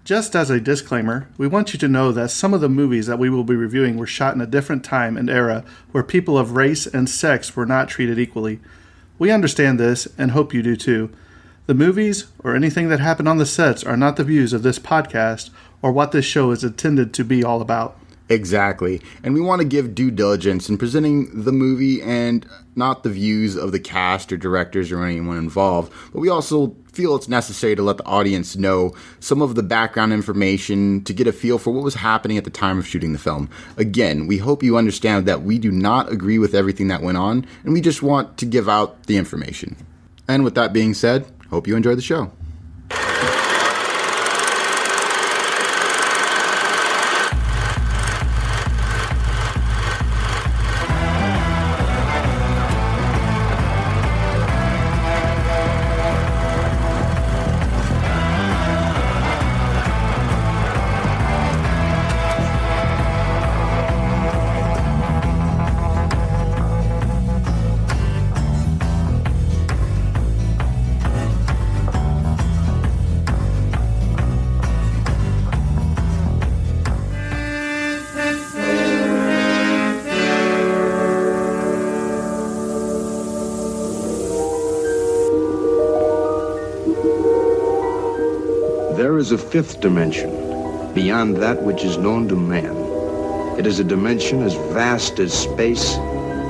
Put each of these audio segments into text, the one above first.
Just as a disclaimer, we want you to know that some of the movies that we will be reviewing were shot in a different time and era where people of race and sex were not treated equally. We understand this and hope you do too. The movies or anything that happened on the sets are not the views of this podcast or what this show is intended to be all about. Exactly. And we want to give due diligence in presenting the movie and not the views of the cast or directors or anyone involved. But we also feel it's necessary to let the audience know some of the background information to get a feel for what was happening at the time of shooting the film. Again, we hope you understand that we do not agree with everything that went on, and we just want to give out the information. And with that being said, hope you enjoy the show. There is a fifth dimension, beyond that which is known to man. It is a dimension as vast as space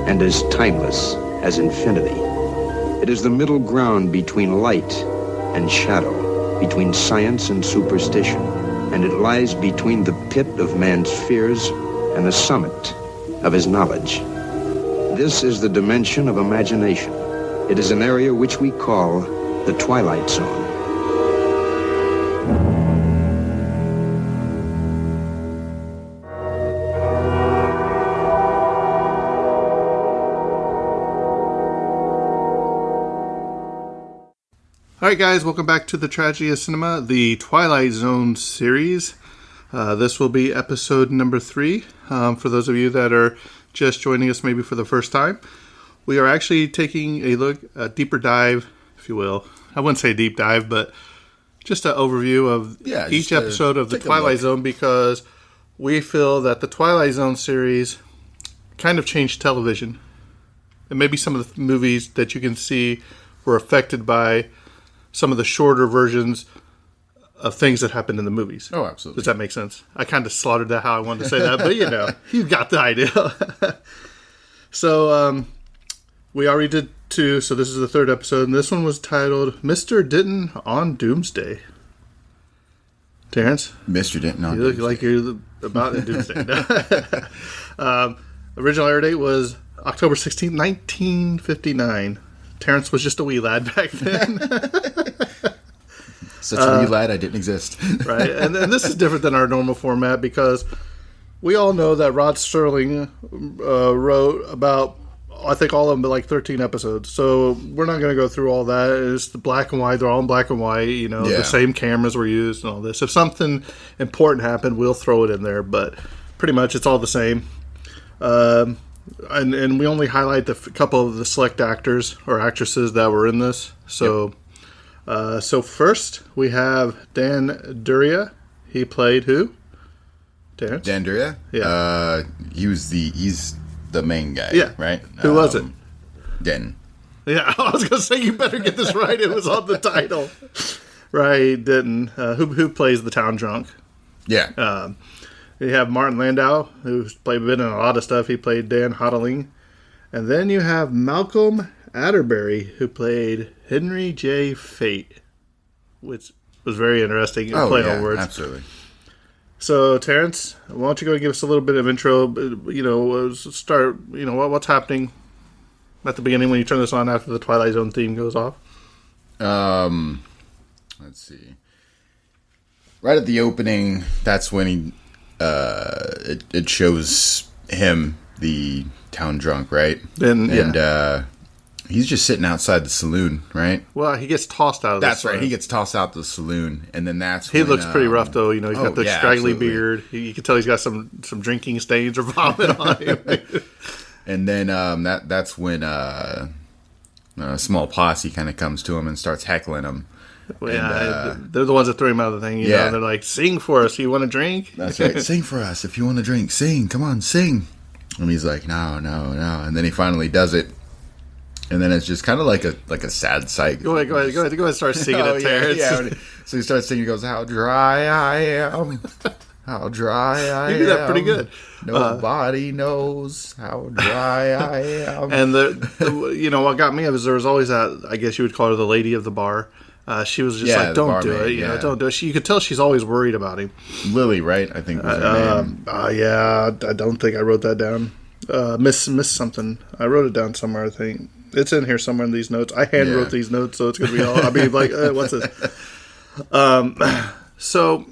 and as timeless as infinity. It is the middle ground between light and shadow, between science and superstition, and it lies between the pit of man's fears and the summit of his knowledge. This is the dimension of imagination. It is an area which we call the Twilight Zone. Alright guys, welcome back to the Tragedy of Cinema, the Twilight Zone series. This will be episode number 3. For those of you that are just joining us maybe for the first time, we are actually taking a deeper dive, if you will. I wouldn't say deep dive, but just an overview of each episode of the Twilight Zone, because we feel that the Twilight Zone series kind of changed television. And maybe some of the movies that you can see were affected by some of the shorter versions of things that happened in the movies. Oh, absolutely. Does that make sense? I kind of slaughtered that how I wanted to say that, but you got the idea. So, we already did 2, so this is the 3rd episode, and this one was titled Mr. Denton on Doomsday. Terrence? Mr. Denton on Doomsday. You Doomsday. look like you're about in Doomsday. Original air date was October 16th, 1959. Terrence was just a wee lad back then. Such a wee lad, I didn't exist. Right, and this is different than our normal format because we all know that Rod Serling wrote about, I think, all of them, but like 13 episodes. So we're not going to go through all that. It's the black and white. They're all in black and white. The same cameras were used and all this. If something important happened, we'll throw it in there. But pretty much it's all the same. And we only highlight couple of the select actors or actresses that were in this. So, so first we have Dan Duryea. He played who? Terrence? Dan Duryea? Yeah. He's the main guy. Yeah. Right? Who was it? Denton. Yeah, I was going to say you better get this right. It was on the title. Right, Denton. Who plays the town drunk? Yeah. You have Martin Landau, who's been in a lot of stuff. He played Dan Hodling. And then you have Malcolm Atterbury, who played Henry J. Fate, which was very interesting. Play on words. Absolutely. So, Terrence, why don't you go give us a little bit of intro? Start. What's happening at the beginning when you turn this on after the Twilight Zone theme goes off. Let's see. Right at the opening, that's when he. It shows him, the town drunk, right? And he's just sitting outside the saloon, right? Well, he gets tossed out of the saloon. That's right. He gets tossed out the saloon, and then he looks pretty rough, though. He's got the straggly absolutely. beard. You can tell he's got some drinking stains or vomit on him. And then that's when a small posse kind of comes to him and starts heckling him. Yeah, they're the ones that threw him out of the thing. You know, they're like, "Sing for us. You want a drink?" That's right. Sing for us if you want a drink. Sing. Come on, sing. And he's like, no. And then he finally does it. And then it's just kind of like a sad sight. Go ahead. Start singing it, Terrence. Yeah. So he starts singing. He goes, "How dry I am. How dry I am." You do that pretty good. Nobody knows how dry I am. And what got me was there was always that, I guess you would call her the lady of the bar. She was just like, "Don't do it, don't do it." You could tell she's always worried about him. Lily, right? I think was her name. Yeah, I don't think I wrote that down. Miss something. I wrote it down somewhere. I think it's in here somewhere in these notes. I hand wrote these notes, so it's gonna be all. I'll be like, "What's this?" So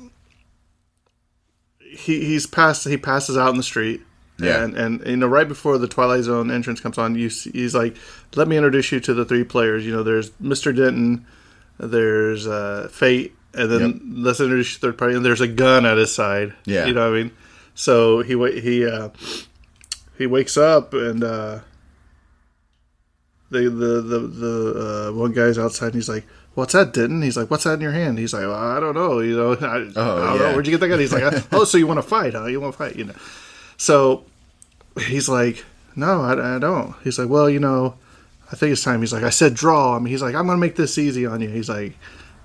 he passes out in the street. Yeah. And right before the Twilight Zone entrance comes on, he's like, "Let me introduce you to the three players. There's Mr. Denton, there's Fate, and then let's introduce you to the third party, and there's a gun at his side." Yeah. You know what I mean? So he wakes up, and the one guy's outside, and he's like, "What's that, Denton?" He's like, "What's that in your hand?" He's like, "Well, I don't know. I don't know. Where'd you get that gun?" He's like, "Oh, so you want to fight, huh? You want to fight, So he's like, "No, I don't." He's like, "Well, I think it's time." He's like, "I said draw." He's like, "I'm going to make this easy on you." He's like,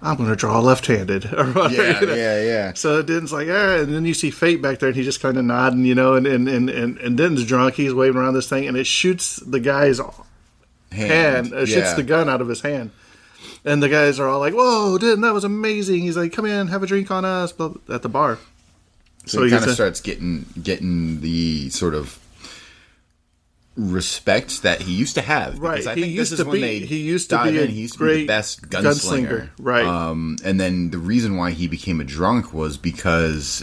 "I'm going to draw left-handed." Or whatever, Yeah. So Denton's like, and then you see Fate back there, and he's just kind of nodding, and Denton's drunk. He's waving around this thing, and it shoots the guy's hand. It shoots the gun out of his hand. And the guys are all like, "Whoa, Denton, that was amazing." He's like, "Come in, have a drink on us," at the bar. So he kind of starts getting the sort of respect that he used to have. Right. I think he used to be the best gunslinger. Right. And then the reason why he became a drunk was because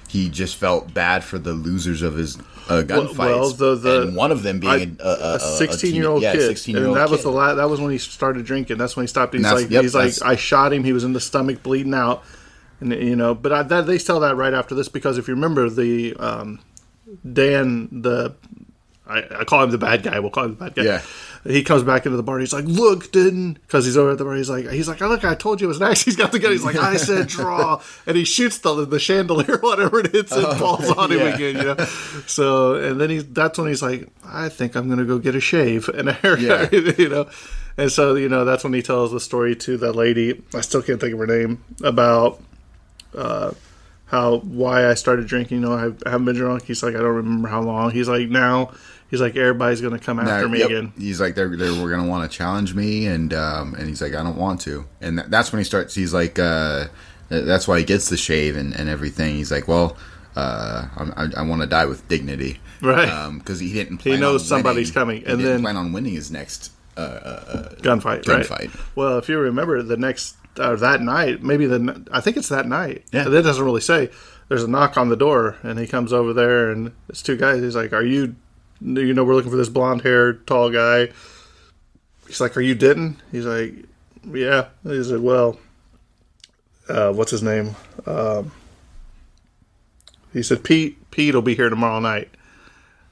he just felt bad for the losers of his gunfights. And one of them being a 16-year-old kid. 16-year-old and that kid. was that was when he started drinking. That's when he stopped. He's like, "I shot him. He was in the stomach, bleeding out." And but they tell that right after this, because if you remember the Dan, I call him the bad guy. We'll call him the bad guy. Yeah. He comes back into the bar. And he's like, "Look, Denton," because he's over at the bar. He's like, "Look, I told you it was an axe." He's got the gun. He's like, "I said draw," and he shoots the chandelier, whatever it hits, and falls on him again. So, and then that's when he's like, "I think I'm going to go get a shave and a haircut." And so that's when he tells the story to that lady. I still can't think of her name, about why I started drinking. I haven't been drunk. He's like, "I don't remember how long." He's like, "Now." He's like, "Everybody's going to come after me again." He's like, "They were going to want to challenge me," and he's like, "I don't want to." And that's when he starts. He's like, that's why he gets the shave and everything. He's like, "Well, I want to die with dignity," right? Because he didn't. Plan he knows on somebody's coming, and didn't then plan on winning his next gunfight. Right? Well, if you remember the next that night, I think it's that night. Yeah, that doesn't really say. There's a knock on the door, and he comes over there, and it's two guys. He's like, "Are you?" We're looking for this blonde-haired, tall guy. He's like, "Are you Denton?" He's like, "Yeah." He said, "Well, what's his name?" He said, Pete will be here tomorrow night.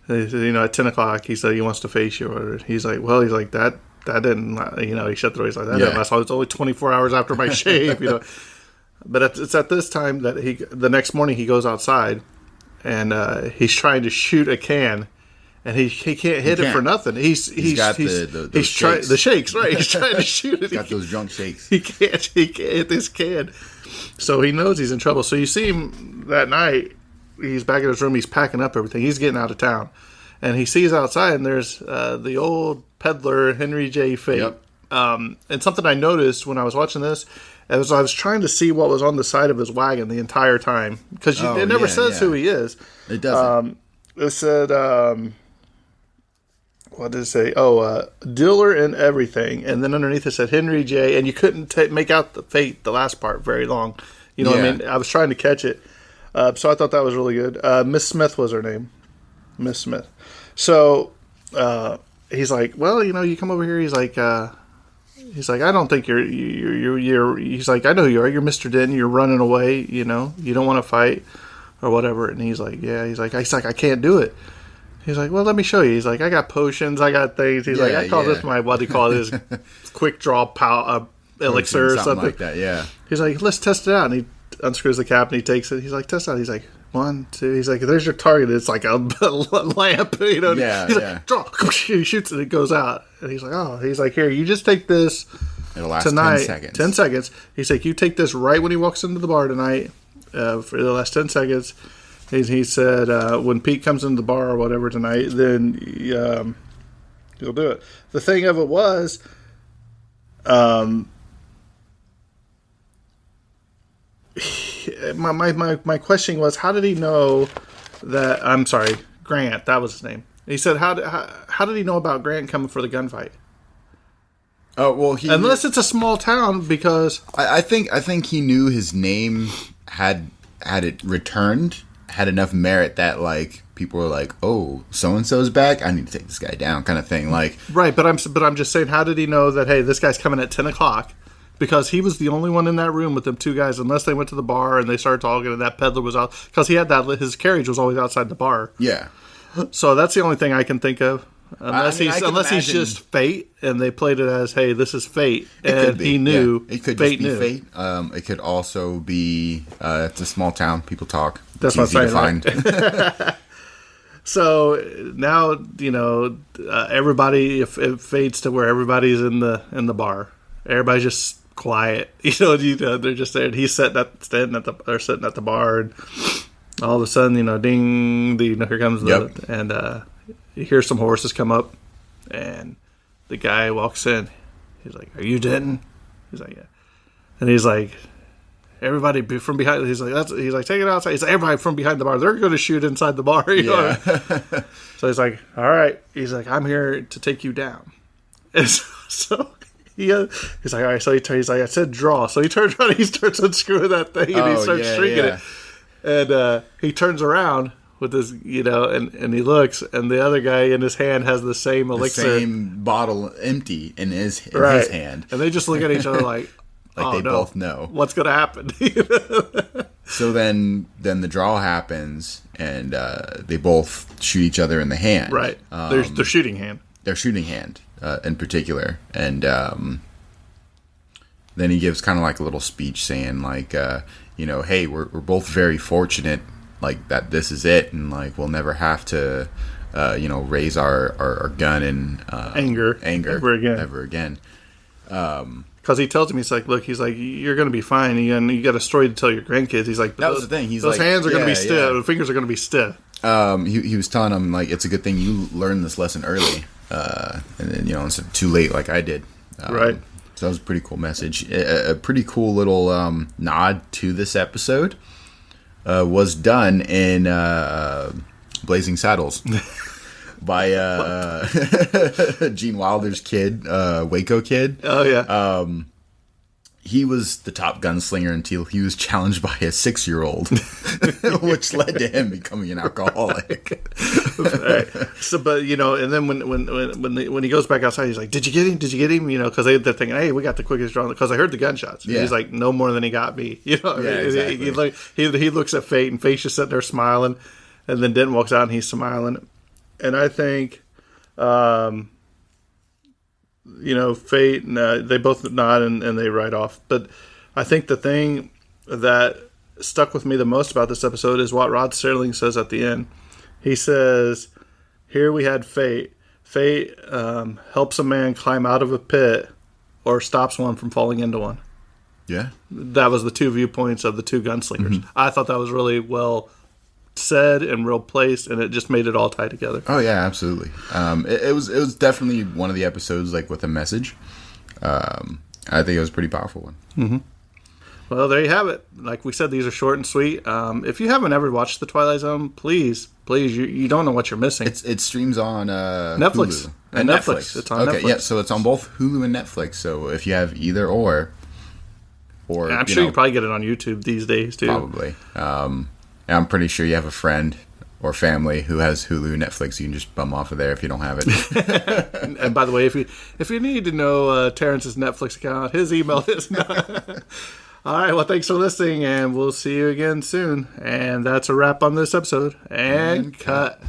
And he said, at 10 o'clock, he said he wants to face you. Or he's like, that didn't, he shut the door. He's like, that didn't last long. It's only 24 hours after my shave, But it's at this time that the next morning he goes outside, and he's trying to shoot a can. And he can't hit it for nothing. He's got the shakes, right? He's trying to shoot it. He's got those drunk shakes. He can't hit this can. So he knows he's in trouble. So you see him that night. He's back in his room. He's packing up everything. He's getting out of town, and he sees outside, and there's the old peddler Henry J. Fate. Yep. And something I noticed when I was watching this, as I was trying to see what was on the side of his wagon the entire time, because it never says who he is. It doesn't. It said. What did it say? Dealer in everything. And then underneath it said Henry J. And you couldn't make out the last part very long. What I mean? I was trying to catch it. So I thought that was really good. Miss Smith was her name. Miss Smith. So he's like, "Well, you come over here." He's like, "I don't think you're he's like, "I know who you are. You're Mr. Denton. You're running away. You don't want to fight or whatever." And he's like, "Yeah." He's like, "I can't do it." He's like, "Well, let me show you." He's like, "I got potions, I got things." He's like, "I call this my, what do you call this, quick draw elixir or something like that. Yeah. He's like, let's test it out. And he unscrews the cap and he takes it. He's like, test it out. He's like, 1, 2. He's like, there's your target. It's like a lamp, you know. Yeah, he's like, draw. He shoots it. It goes out. And he's like, oh. He's like, here, you just take this. It'll last tonight, 10 seconds. 10 seconds. He's like, you take this right when he walks into the bar tonight for the last 10 seconds. He said, when Pete comes into the bar or whatever tonight, then you'll do it. The thing of it was, my question was, how did he know that? I'm sorry, Grant. That was his name. He said, how did he know about Grant coming for the gunfight? Oh well, unless it's a small town, because I think he knew his name had it returned had enough merit that like people were like, oh, so and so's back. I need to take this guy down, kind of thing. Like right, but I'm just saying, how did he know that? Hey, this guy's coming at 10 o'clock. Because he was the only one in that room with them two guys, unless they went to the bar and they started talking and that peddler was out. Because he had his carriage was always outside the bar. Yeah. So that's the only thing I can think of. Unless he's just fate and they played it as, hey, this is fate. And he knew. Yeah. It could just be fate. It could also be, it's a small town. People talk. That's it's what easy I'm saying. To find. Right? So now, everybody, it fades to where everybody's in the bar. Everybody's just quiet, they're just there. And he's sitting at the bar, and all of a sudden, ding, here comes and you hear some horses come up, and the guy walks in. He's like, "Are you Denton?" He's like, "Yeah," and he's like, "Everybody from behind." He's like, "Take it outside." He's like, "Everybody from behind the bar. They're going to shoot inside the bar." So he's like, "All right." He's like, "I'm here to take you down." And so. He's like, all right, so he's like, I said draw. So he turns around and he starts unscrewing that thing and he starts shrieking it. And he turns around with this, and he looks, and the other guy in his hand has the same elixir. The same bottle empty in his hand. And they just look at each other like they both know. What's going to happen? So then the draw happens, and they both shoot each other in the hand. Right. They're shooting hand. Their shooting hand. In particular, and then he gives kind of like a little speech saying like, hey, we're both very fortunate, like that this is it, and like we'll never have to, raise our gun in anger ever again. Because he tells him, he's like, look, he's like, you're going to be fine. You got a story to tell your grandkids. He's like, that was the thing. He's those like, hands are going to be stiff. The fingers are going to be stiff. He was telling him like, it's a good thing you learned this lesson early. And then, instead of too late like I did. Right. So that was a pretty cool message. A pretty cool little nod to this episode was done in Blazing Saddles by Gene Wilder's kid, Waco Kid. Oh, yeah. He was the top gunslinger until he was challenged by a 6-year-old, which led to him becoming an alcoholic. Right. So, but and then when he goes back outside, he's like, "Did you get him? Did you get him?" Because they're thinking, "Hey, we got the quickest draw." Because I heard the gunshots. Yeah. He's like, "No more than he got me." Exactly. He looks at Fate, and Fate's just sitting there smiling, and then Denton walks out and he's smiling, and I think. Fate, they both nod and they ride off. But I think the thing that stuck with me the most about this episode is what Rod Serling says at the end. He says, here we had Fate. Fate helps a man climb out of a pit or stops one from falling into one. Yeah. That was the two viewpoints of the two gunslingers. Mm-hmm. I thought that was really well said and real placed, and it just made it all tie together. Oh yeah, absolutely. It was definitely one of the episodes like with a message. I think it was a pretty powerful one. Mm-hmm. Well, there you have it. Like we said, these are short and sweet. If you haven't ever watched The Twilight Zone, please, you don't know what you're missing. It streams on Netflix. Hulu. And Netflix. It's on Netflix. Yeah, so it's on both Hulu and Netflix. So if you have either or I'm sure you can probably get it on YouTube these days too. Probably. And I'm pretty sure you have a friend or family who has Hulu, Netflix. You can just bum off of there if you don't have it. And by the way, if you need to know Terrence's Netflix account, his email is not. All right, well, thanks for listening, and we'll see you again soon. And that's a wrap on this episode. And cut.